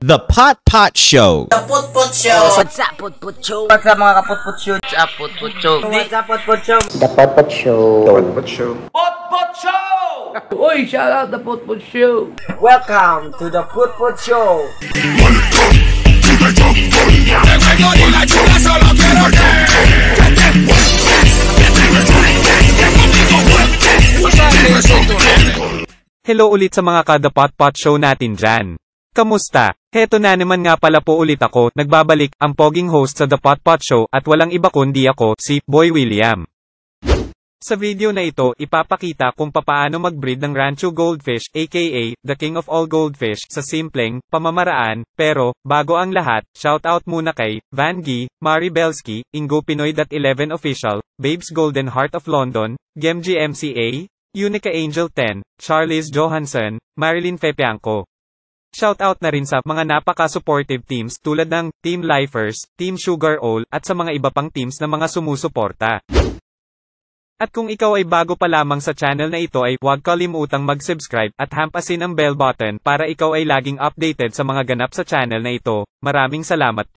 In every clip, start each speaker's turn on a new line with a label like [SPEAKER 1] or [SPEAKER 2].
[SPEAKER 1] The Pot Pot Show.
[SPEAKER 2] The Put Put Show.
[SPEAKER 3] What's up, Put Put Show?
[SPEAKER 2] What's up mga kaput-put show?
[SPEAKER 3] What's up, Put Put Show?
[SPEAKER 2] What's up Put Put Show?
[SPEAKER 4] The Pot Show.
[SPEAKER 5] Pot Show.
[SPEAKER 2] Put Put Show.
[SPEAKER 3] Uy, shout out the Put Put Show.
[SPEAKER 2] Welcome to the Put Put Show.
[SPEAKER 6] Hello ulit sa mga kada Pot Pot Show natin dyan. Kamusta? Heto na naman nga pala po ulit ako, nagbabalik, ang poging host sa The Pot Pot Show at walang iba kundi ako, si Boy William. Sa video na ito, ipapakita kung papaano mag-breed ng Rancho Goldfish, aka, the king of all goldfish, sa simpleng pamamaraan, pero, bago ang lahat, shoutout muna kay, Van G, Mari Belsky, Ingo Pinoy.11 Official, Babes Golden Heart of London, Gemg MCA, Unica Angel 10, Charlize Johansson, Marilyn Fepianco. Shoutout na rin sa mga napaka-supportive teams tulad ng Team Lifers, Team Sugar All, at sa mga iba pang teams na mga sumusuporta. At kung ikaw ay bago pa lamang sa channel na ito ay huwag kalimutang mag-subscribe at hampasin ang bell button para ikaw ay laging updated sa mga ganap sa channel na ito. Maraming salamat.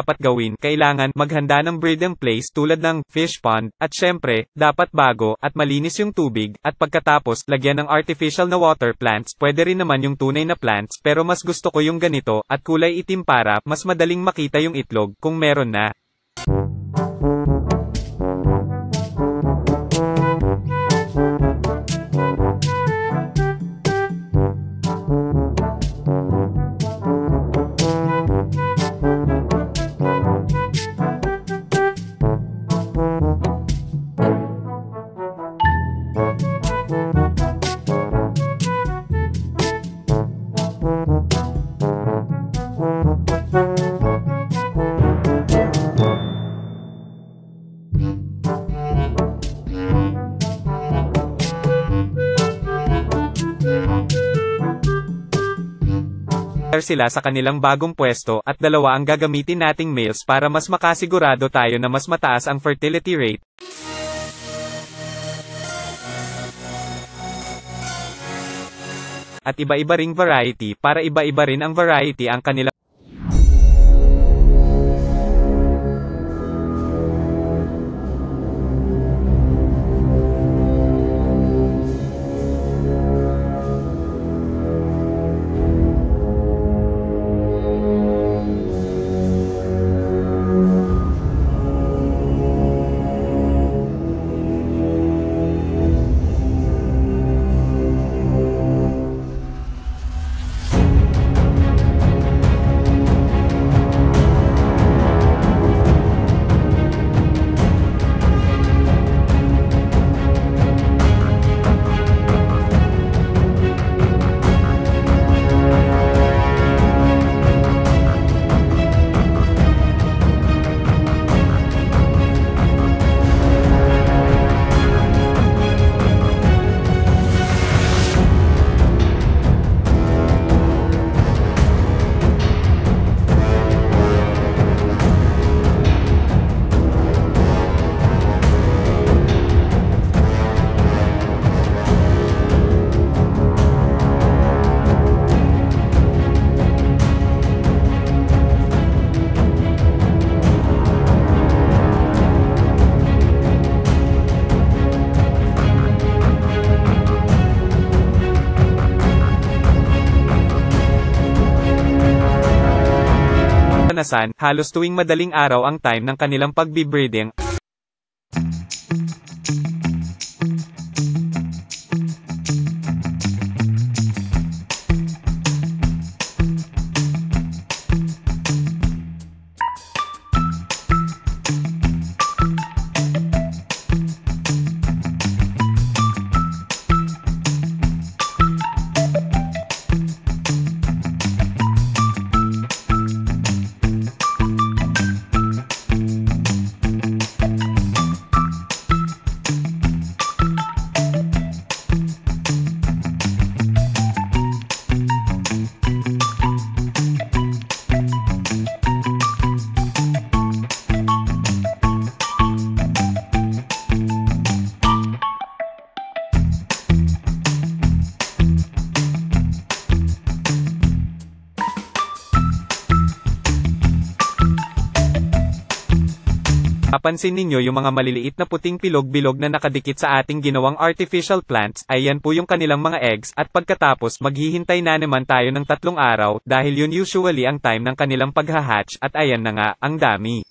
[SPEAKER 6] Dapat gawin, kailangan maghanda ng breeding place tulad ng fish pond, at syempre, dapat bago, at malinis yung tubig, at pagkatapos, lagyan ng artificial na water plants, pwede rin naman yung tunay na plants, pero mas gusto ko yung ganito, at kulay itim para, mas madaling makita yung itlog, kung meron na. Sila sa kanilang bagong pwesto at dalawa ang gagamitin nating males para mas makasigurado tayo na mas mataas ang fertility rate. At iba-iba ring variety para iba-iba rin ang variety ang kanilang halos tuwing madaling araw ang time ng kanilang pagbibreeding. napapansin ninyo yung mga maliliit na puting bilog-bilog na nakadikit sa ating ginawang artificial plants, ay yan po yung kanilang mga eggs, at pagkatapos maghihintay na naman tayo ng 3 araw, dahil yun usually ang time ng kanilang paghahatch, at ayan na nga, ang dami.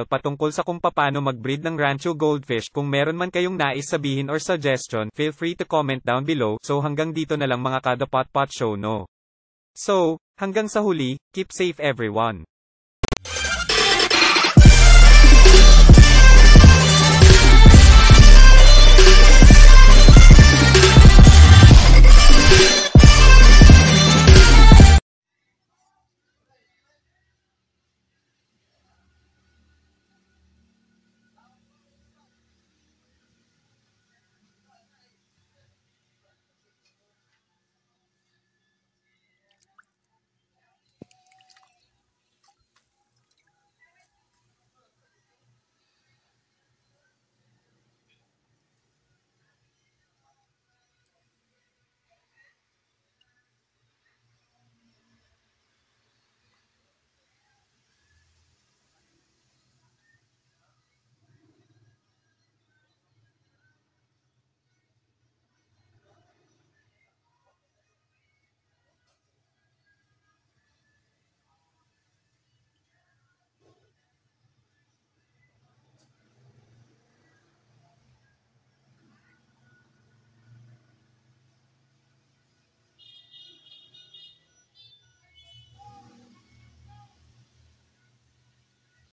[SPEAKER 6] Patungkol sa kung paano mag-breed ng Rancho Goldfish. Kung meron man kayong nais sabihin or suggestion, feel free to comment down below. So hanggang dito na lang mga kada Pot Pot Show no. So, hanggang sa huli, keep safe everyone.